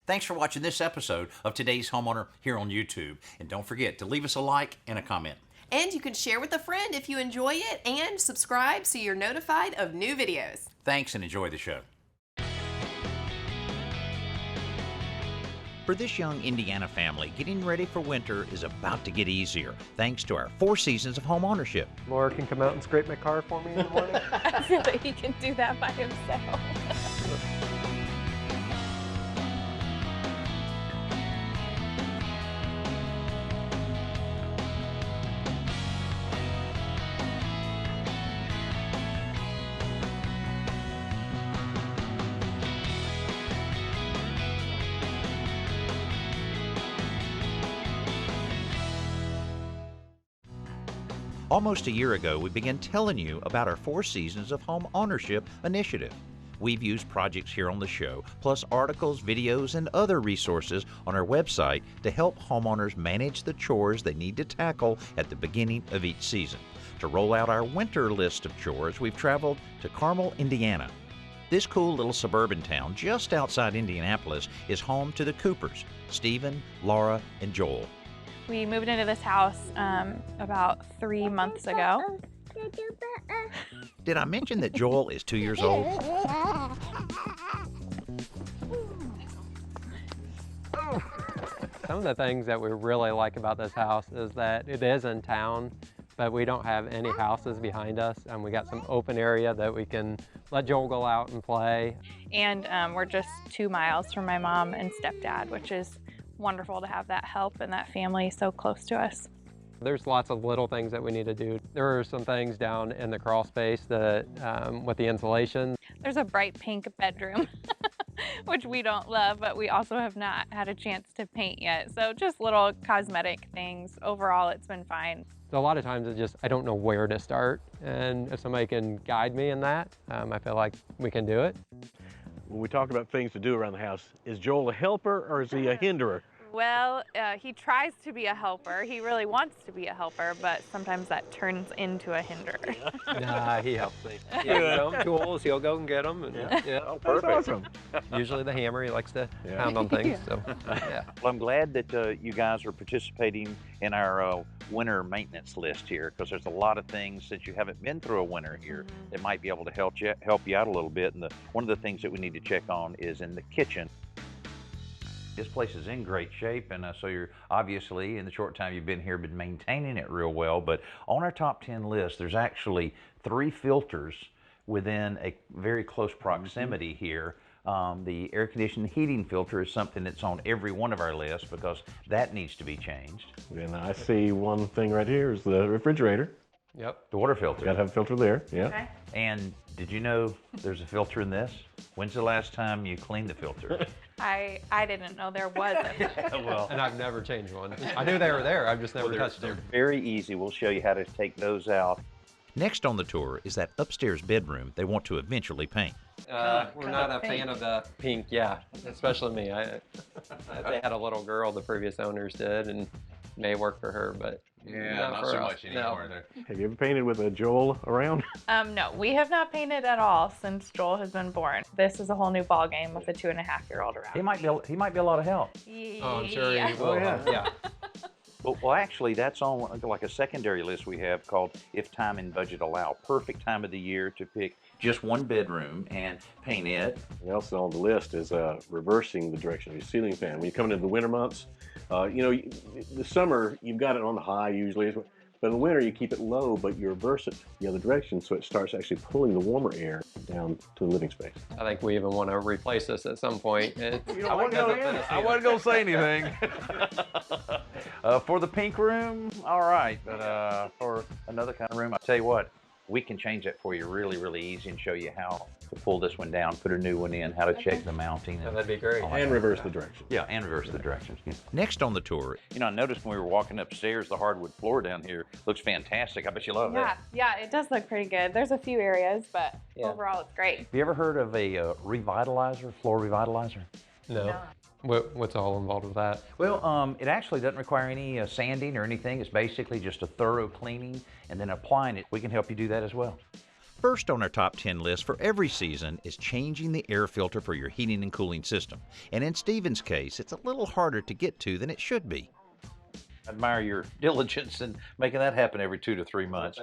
Thanks for watching this episode of Today's Homeowner here on YouTube. And don't forget to leave us a like and a comment. And you can share with a friend if you enjoy it, and subscribe so you're notified of new videos. Thanks and enjoy the show. For this young Indiana family, getting ready for winter is about to get easier thanks to our 4 seasons of home ownership. Laura can come out and scrape my car for me in the morning. I feel that he can do that by himself. Almost a year ago, we began telling you about our 4 seasons of home ownership initiative. We've used projects here on the show, plus articles, videos, and other resources on our website to help homeowners manage the chores they need to tackle at the beginning of each season. To roll out our winter list of chores, we've traveled to Carmel, Indiana. This cool little suburban town just outside Indianapolis is home to the Coopers, Stephen, Laura, and Joel. We moved into this house about 3 months ago. Did I mention that Joel is 2 years old? Some of the things that we really like about this house is that it is in town, but we don't have any houses behind us, and we got some open area that we can let Joel go out and play. And we're just 2 miles from my mom and stepdad, which is wonderful to have that help and that family so close to us. There's lots of little things that we need to do. There are some things down in the crawl space that with the insulation. There's a bright pink bedroom, which we don't love, but we also have not had a chance to paint yet. So just little cosmetic things. Overall, it's been fine. So a lot of times it's just, I don't know where to start. And if somebody can guide me in that, I feel like we can do it. When we talk about things to do around the house, is Joel a helper or is he a hinderer? Well, he tries to be a helper. He really wants to be a helper, but sometimes that turns into a hinderer. Nah, he helps me. He has some tools, he'll go and get them. And, Yeah. Oh, perfect. Awesome. Usually the hammer, he likes to pound on things. So, yeah. Well, I'm glad that you guys are participating in our winter maintenance list here, because there's a lot of things that you haven't been through a winter here that might be able to help you out a little bit. And one of the things that we need to check on is in the kitchen. This place is in great shape, and so you're obviously, in the short time you've been here, been maintaining it real well. But on our top 10 list, there's actually 3 filters within a very close proximity here. The air conditioning heating filter is something that's on every one of our lists because that needs to be changed. And I see one thing right here is the refrigerator. Yep. The water filter. Got to have a filter there. Yeah. Okay. And did you know there's a filter in this? When's the last time you cleaned the filter? I didn't know there was a Well, And I've never changed one. I knew they were there, I've just never touched they're them. very easy. We'll show you how to take those out. Next on the tour is that upstairs bedroom they want to eventually paint. We're not a fan of the pink, especially me. They had a little girl, the previous owners did, and may work for her, but not for so us. much anymore. No. Have you ever painted with a Joel around? No, we have not painted at all since Joel has been born. This is a whole new ball game with a 2.5-year-old around. He might be a lot of help. Oh, I'm sure Yeah. he will. Yeah. Well, actually, that's on like a secondary list we have called If Time and Budget Allow. Perfect time of the year to pick just one bedroom and paint it. And also on the list is reversing the direction of your ceiling fan. When you come into the winter months, the summer, you've got it on the high usually, but in the winter you keep it low, but you reverse it the other direction so it starts actually pulling the warmer air down to the living space. I think we even want to replace this at some point. I wasn't going to say anything. For the pink room, all right, but for another kind of room, I'll tell you what, we can change that for you really, really easy and show you how to pull this one down, put a new one in, how to check the mounting. That'd be great. And reverse the direction. Yeah, and reverse the directions. Next on the tour, I noticed when we were walking upstairs, the hardwood floor down here looks fantastic. I bet you love that. Yeah, it does look pretty good. There's a few areas, but overall it's great. Have you ever heard of a revitalizer, floor revitalizer? No. What's all involved with that? Well, it actually doesn't require any sanding or anything. It's basically just a thorough cleaning and then applying it. We can help you do that as well. First on our top 10 list for every season is changing the air filter for your heating and cooling system. And in Stephen's case, it's a little harder to get to than it should be. I admire your diligence in making that happen every 2 to 3 months.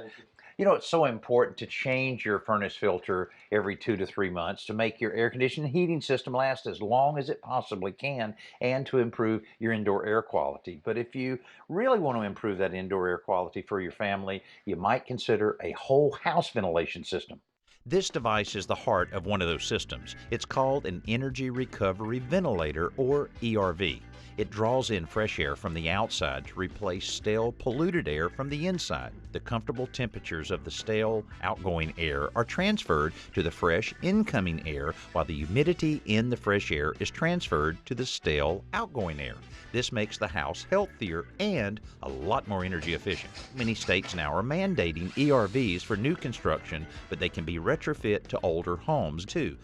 You know, it's so important to change your furnace filter every 2 to 3 months to make your air conditioning and heating system last as long as it possibly can and to improve your indoor air quality. But if you really want to improve that indoor air quality for your family, you might consider a whole house ventilation system. This device is the heart of one of those systems. It's called an Energy Recovery Ventilator, or ERV. It draws in fresh air from the outside to replace stale, polluted air from the inside. The comfortable temperatures of the stale, outgoing air are transferred to the fresh, incoming air, while the humidity in the fresh air is transferred to the stale, outgoing air. This makes the house healthier and a lot more energy efficient. Many states now are mandating ERVs for new construction, but they can be retrofit to older homes too.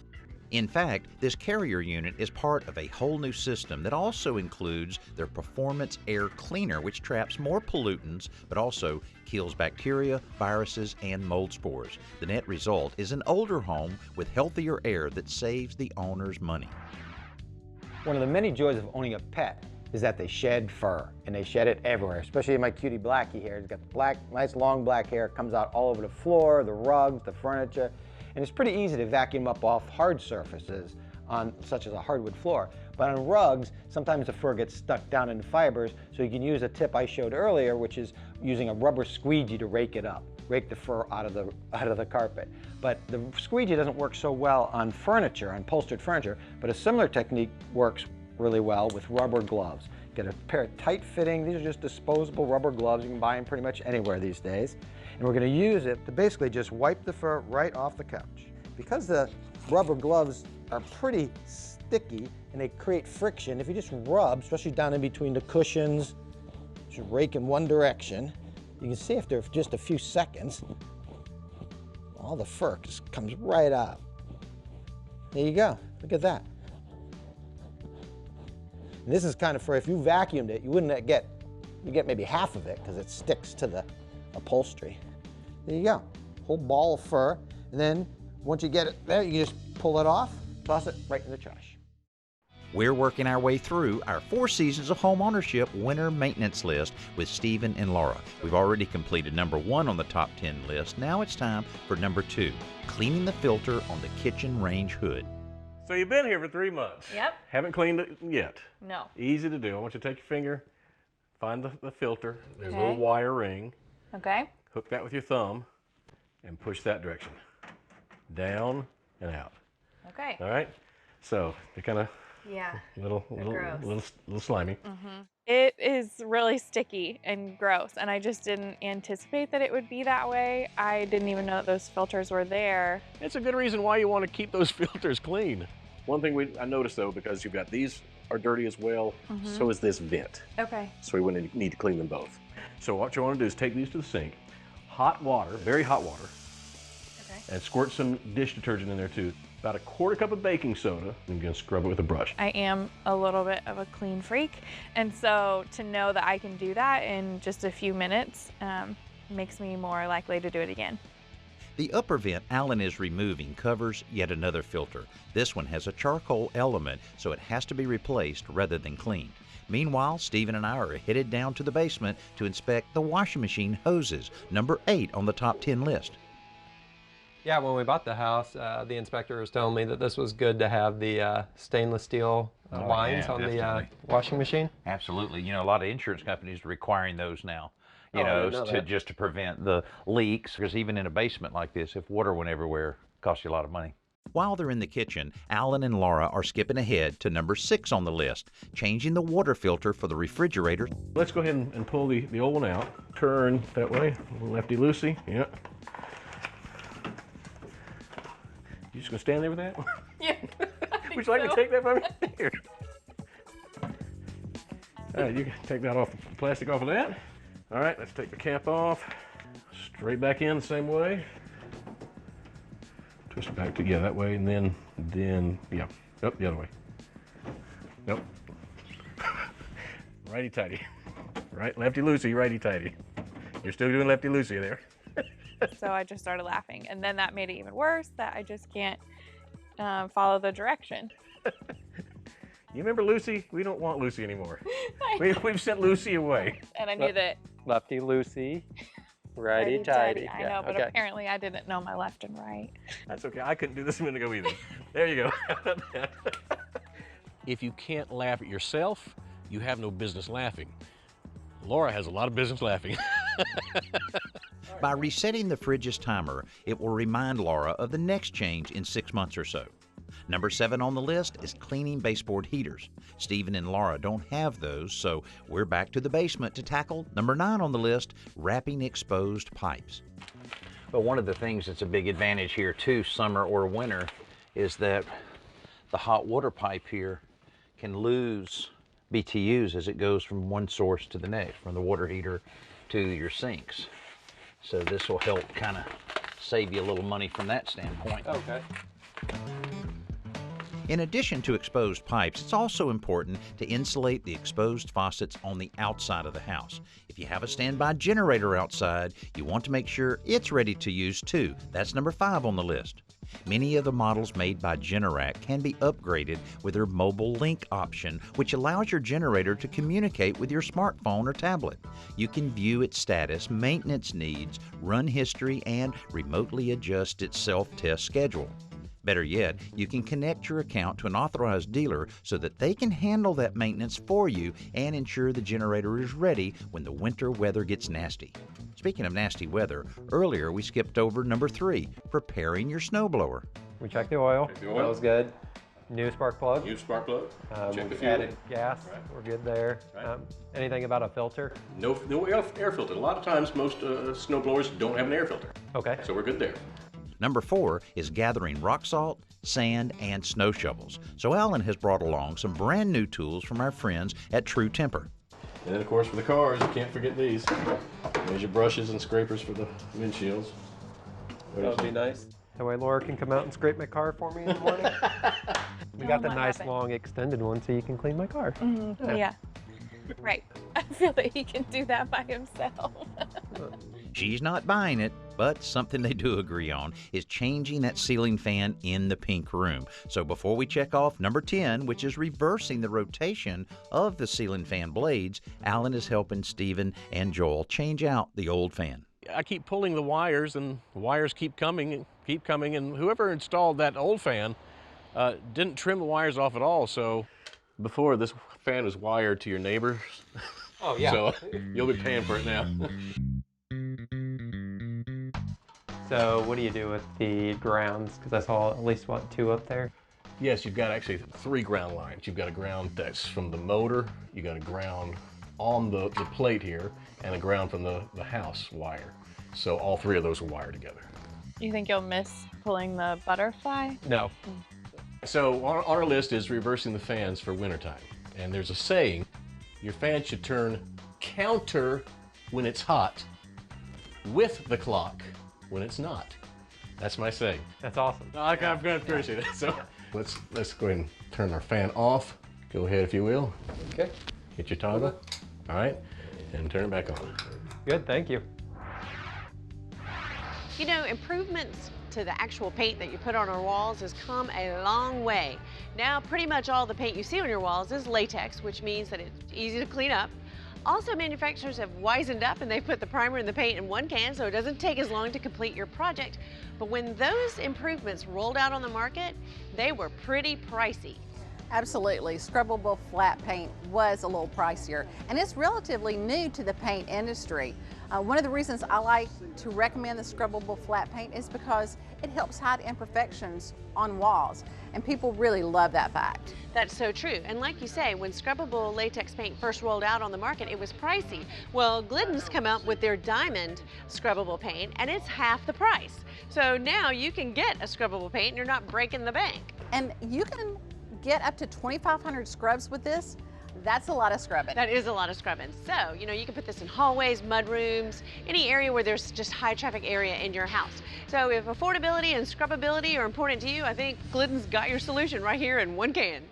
In fact, this carrier unit is part of a whole new system that also includes their Performance Air Cleaner, which traps more pollutants but also kills bacteria, viruses, and mold spores. The net result is an older home with healthier air that saves the owners money. One of the many joys of owning a pet is that they shed fur, and they shed it everywhere, especially my cutie Blackie here. He's got black, nice long black hair, comes out all over the floor, the rugs, the furniture. And it's pretty easy to vacuum up off hard surfaces, such as a hardwood floor. But on rugs, sometimes the fur gets stuck down in fibers, so you can use a tip I showed earlier, which is using a rubber squeegee to rake it up, rake the fur out of the carpet. But the squeegee doesn't work so well on furniture, on upholstered furniture, but a similar technique works really well with rubber gloves. Get a pair of tight-fitting, these are just disposable rubber gloves. You can buy them pretty much anywhere these days. And we're going to use it to basically just wipe the fur right off the couch. Because the rubber gloves are pretty sticky and they create friction, if you just rub, especially down in between the cushions, just rake in one direction, you can see after just a few seconds, all the fur just comes right out. There you go. Look at that. And this is kind of fur, if you vacuumed it, you wouldn't get, you get maybe half of it because it sticks to the upholstery. There you go, whole ball of fur. And then once you get it there, you just pull it off, toss it right in the trash. We're working our way through our 4 seasons of home ownership winter maintenance list with Stephen and Laura. We've already completed number 1 on the top 10 list. Now it's time for number 2, cleaning the filter on the kitchen range hood. So you've been here for 3 months. Yep. Haven't cleaned it yet. No. Easy to do. I want you to take your finger, find the filter. There's a Okay. little wire ring. Okay. Hook that with your thumb and push that direction. Down and out. Okay. All right? So they're kind of Yeah. little slimy. It is really sticky and gross, and I just didn't anticipate that it would be that way. I didn't even know that those filters were there. It's a good reason why you want to keep those filters clean. One thing I noticed though, because you've got these are dirty as well, so is this vent. Okay. So we wouldn't need to clean them both. So what you want to do is take these to the sink, hot water, very hot water, Okay. and squirt some dish detergent in there too. About 1/4 cup of baking soda, and you're gonna scrub it with a brush. I am a little bit of a clean freak, and so to know that I can do that in just a few minutes makes me more likely to do it again. The upper vent Alan is removing covers yet another filter. This one has a charcoal element, so it has to be replaced rather than cleaned. Meanwhile, Stephen and I are headed down to the basement to inspect the washing machine hoses, number 8 on the top 10 list. Yeah, when we bought the house, the inspector was telling me that this was good to have the stainless steel lines on the washing machine. Absolutely. You know, a lot of insurance companies are requiring those now, you Oh, I know, didn't know to that. just to prevent the leaks, because even in a basement like this, if water went everywhere, it costs you a lot of money. While they're in the kitchen, Alan and Laura are skipping ahead to number 6 on the list, changing the water filter for the refrigerator. Let's go ahead and pull the old one out. Turn that way, lefty-loosey, yeah. You just gonna stand there with that? Yeah. Would you like to take that from me? Here. All right, you can take that off, the plastic off of that. All right, let's take the cap off. Straight back in the same way. Twist it back to, yeah, that way, and then, yeah. Up the other way. Nope. Righty-tighty. Right, lefty-loosey, righty-tighty. You're still doing lefty-loosey there. So I just started laughing. And then that made it even worse that I just can't follow the direction. You remember Lucy? We don't want Lucy anymore. We've sent Lucy away. And I knew that Lefty loosey, righty tighty. I know, but apparently I didn't know my left and right. That's okay. I couldn't do this a minute ago either. There you go. If you can't laugh at yourself, you have no business laughing. Laura has a lot of business laughing. By resetting the fridge's timer, it will remind Laura of the next change in 6 months or so. Number 7 on the list is cleaning baseboard heaters. Stephen and Laura don't have those, so we're back to the basement to tackle number 9 on the list, wrapping exposed pipes. But one of the things that's a big advantage here too, summer or winter, is that the hot water pipe here can lose BTUs as it goes from one source to the next, from the water heater to your sinks. So this will help kind of save you a little money from that standpoint. Okay. In addition to exposed pipes, it's also important to insulate the exposed faucets on the outside of the house. If you have a standby generator outside, you want to make sure it's ready to use too. That's number 5 on the list. Many of the models made by Generac can be upgraded with their mobile link option, which allows your generator to communicate with your smartphone or tablet. You can view its status, maintenance needs, run history, and remotely adjust its self-test schedule. Better yet, you can connect your account to an authorized dealer so that they can handle that maintenance for you and ensure the generator is ready when the winter weather gets nasty. Speaking of nasty weather, earlier we skipped over number 3, preparing your snowblower. We checked the oil. Checked the oil. That was good. New spark plug. New spark plug. Check the We've fuel. added gas. Right. We're good there. Right. Anything about a filter? No air filter. A lot of times, most snow blowers don't have an air filter. Okay. So we're good there. Number 4 is gathering rock salt, sand, and snow shovels. So Alan has brought along some brand new tools from our friends at True Temper. And then, of course, for the cars, you can't forget these. There's your brushes and scrapers for the windshields. That would be nice. That way Laura can come out and scrape my car for me in the morning. We got the might nice happen. long extended one so you can clean my car. Yeah. Right. I feel that he can do that by himself. She's not buying it, but something they do agree on is changing that ceiling fan in the pink room. So before we check off number 10, which is reversing the rotation of the ceiling fan blades, Alan is helping Stephen and Joel change out the old fan. I keep pulling the wires, and the wires keep coming, and whoever installed that old fan didn't trim the wires off at all. So before, this fan was wired to your neighbors. Oh, yeah. So you'll be paying for it now. So what do you do with the grounds? Because I saw at least, what, 2 up there? Yes, you've got actually 3 ground lines. You've got a ground that's from the motor, you got a ground on the plate here, and a ground from the house wire. So all 3 of those are wired together. You think you'll miss pulling the butterfly? No. So on our list is reversing the fans for wintertime. And there's a saying, your fan should turn counter when it's hot, with the clock when it's not. That's my saying. That's awesome. I'm going to appreciate it. So let's go ahead and turn our fan off. Go ahead, if you will. Okay. Hit your toggle. All right, and turn it back on. Good, thank you. You know, improvements to the actual paint that you put on our walls has come a long way. Now, pretty much all the paint you see on your walls is latex, which means that it's easy to clean up. Also, manufacturers have wisened up and they've put the primer and the paint in one can, so it doesn't take as long to complete your project. But when those improvements rolled out on the market, they were pretty pricey. Absolutely. Scrubbable flat paint was a little pricier, and it's relatively new to the paint industry. One of the reasons I like to recommend the scrubbable flat paint is because it helps hide imperfections on walls, and people really love that fact. That's so true. And like you say, when scrubbable latex paint first rolled out on the market, it was pricey. Well, Glidden's come out with their diamond scrubbable paint, and it's half the price. So now you can get a scrubbable paint and you're not breaking the bank. And you can get up to 2,500 scrubs with this. That's a lot of scrubbing. That is a lot of scrubbing. So, you know, you can put this in hallways, mud rooms, any area where there's just high traffic area in your house. So if affordability and scrubbability are important to you, I think Glidden's got your solution right here in one can.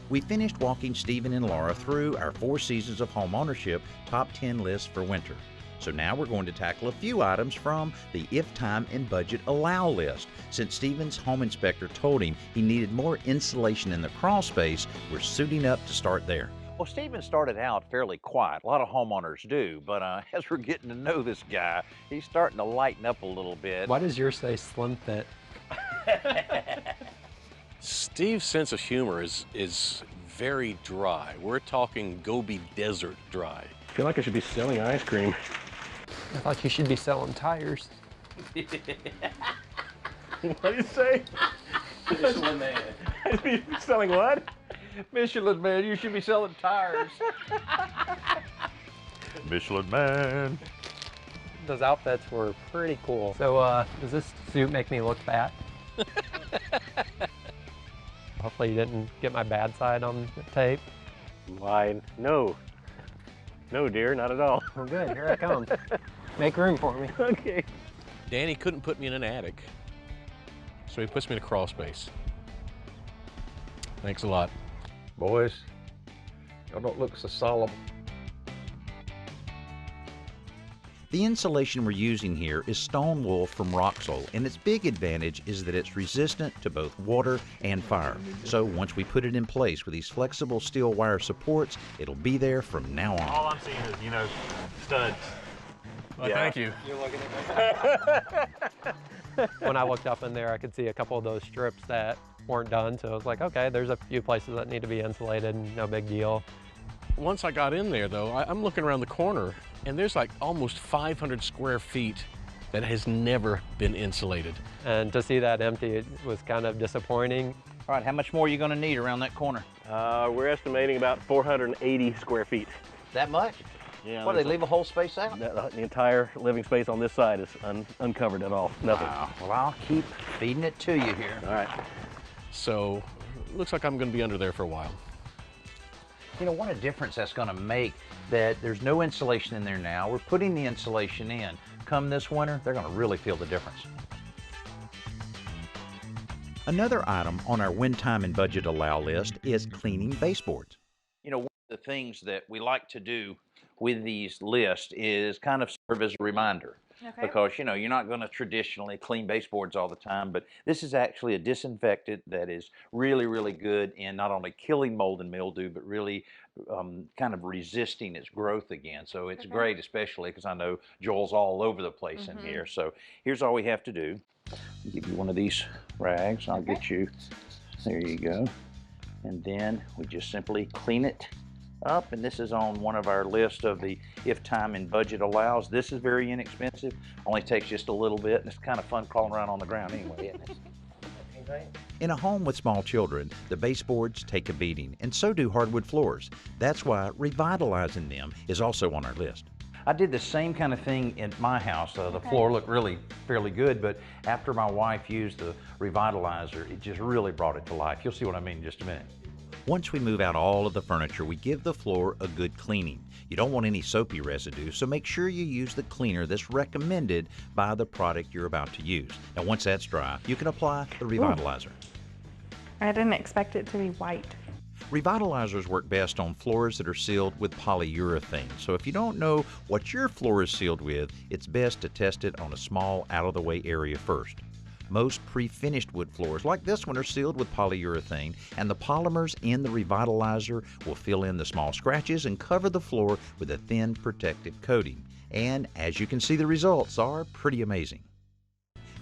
We finished walking Stephen and Laura through our 4 seasons of home ownership top 10 list for winter. So now we're going to tackle a few items from the If Time and Budget Allow list. Since Stephen's home inspector told him he needed more insulation in the crawl space, we're suiting up to start there. Well, Stephen started out fairly quiet. A lot of homeowners do, but as we're getting to know this guy, he's starting to lighten up a little bit. Why does yours say slim fit? Steve's sense of humor is very dry. We're talking Gobi Desert dry. I feel like I should be selling ice cream. I thought you should be selling tires. What do you say? Michelin man. Selling what? Michelin man, you should be selling tires. Michelin man. Those outfits were pretty cool. So does this suit make me look fat? Hopefully you didn't get my bad side on the tape. Why, no. No, dear, not at all. Well, good, here I come. Make room for me. Okay. Danny couldn't put me in an attic, so he puts me in a crawl space. Thanks a lot. Boys, y'all don't look so solemn. The insulation we're using here is stone wool from Roxol, and its big advantage is that it's resistant to both water and fire. So once we put it in place with these flexible steel wire supports, it'll be there from now on. All I'm seeing is, you know, studs. Well, thank you. You're looking at me. When I looked up in there, I could see a couple of those strips that weren't done, so I was like, okay, there's a few places that need to be insulated, no big deal. Once I got in there, though, I'm looking around the corner, and there's like almost 500 square feet that has never been insulated. And to see that empty, it was kind of disappointing. All right, how much more are you going to need around that corner? We're estimating about 480 square feet. That much? Yeah. What, they leave a whole space out? The entire living space on this side is uncovered at all. Nothing. Wow. Well, I'll keep feeding it to you here. All right. So, looks like I'm going to be under there for a while. You know, what a difference that's going to make that there's no insulation in there now. We're putting the insulation in. Come this winter, they're going to really feel the difference. Another item on our When Time and Budget Allow list is cleaning baseboards. You know, one of the things that we like to do with these lists is kind of serve as a reminder. Okay. Because, you know, you're not going to traditionally clean baseboards all the time, but this is actually a disinfectant that is really, really good in not only killing mold and mildew, but really kind of resisting its growth again. So it's great, especially because I know Joel's all over the place in here. So here's all we have to do. I'll give you one of these rags. I'll get you, there you go. And then we just simply clean it up, and this is on one of our list of the If Time and Budget Allows. This is very inexpensive, only takes just a little bit, and it's kind of fun crawling around on the ground anyway, isn't it? In a home with small children, the baseboards take a beating, and so do hardwood floors. That's why revitalizing them is also on our list. I did the same kind of thing in my house. The floor looked really fairly good, but after my wife used the revitalizer, it just really brought it to life. You'll see what I mean in just a minute. Once we move out all of the furniture, we give the floor a good cleaning. You don't want any soapy residue, so make sure you use the cleaner that's recommended by the product you're about to use. Now, once that's dry, you can apply the revitalizer. I didn't expect it to be white. Revitalizers work best on floors that are sealed with polyurethane. So if you don't know what your floor is sealed with, it's best to test it on a small, out-of-the-way area first. Most pre-finished wood floors like this one are sealed with polyurethane, and the polymers in the revitalizer will fill in the small scratches and cover the floor with a thin protective coating. And as you can see, the results are pretty amazing.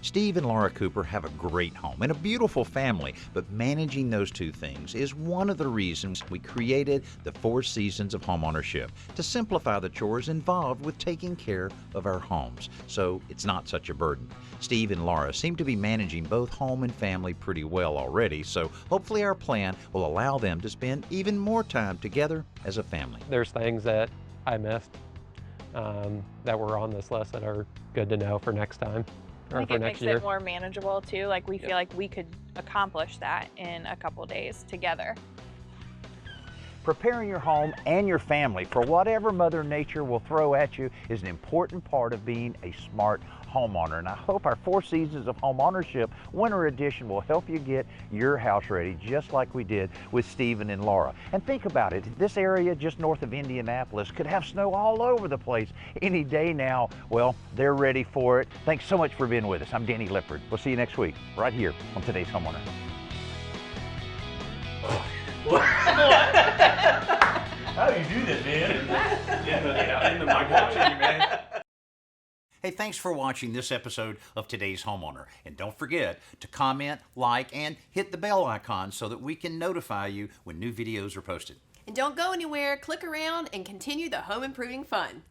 Steve and Laura Cooper have a great home and a beautiful family, but managing those two things is one of the reasons we created the 4 Seasons of Homeownership, to simplify the chores involved with taking care of our homes, so it's not such a burden. Steve and Laura seem to be managing both home and family pretty well already, so hopefully our plan will allow them to spend even more time together as a family. There's things that I missed that were on this list that are good to know for next time. I think it makes it more manageable too. Like we feel like we could accomplish that in a couple days together. Preparing your home and your family for whatever Mother Nature will throw at you is an important part of being a smart homeowner. And I hope our 4 Seasons of Homeownership Winter Edition will help you get your house ready just like we did with Stephen and Laura. And think about it, this area just north of Indianapolis could have snow all over the place any day now. Well, they're ready for it. Thanks so much for being with us. I'm Danny Lipford. We'll see you next week right here on Today's Homeowner. How do you do this, man? in the mic watching you, man. Hey, thanks for watching this episode of Today's Homeowner. And don't forget to comment, like, and hit the bell icon so that we can notify you when new videos are posted. And don't go anywhere, click around and continue the home improving fun.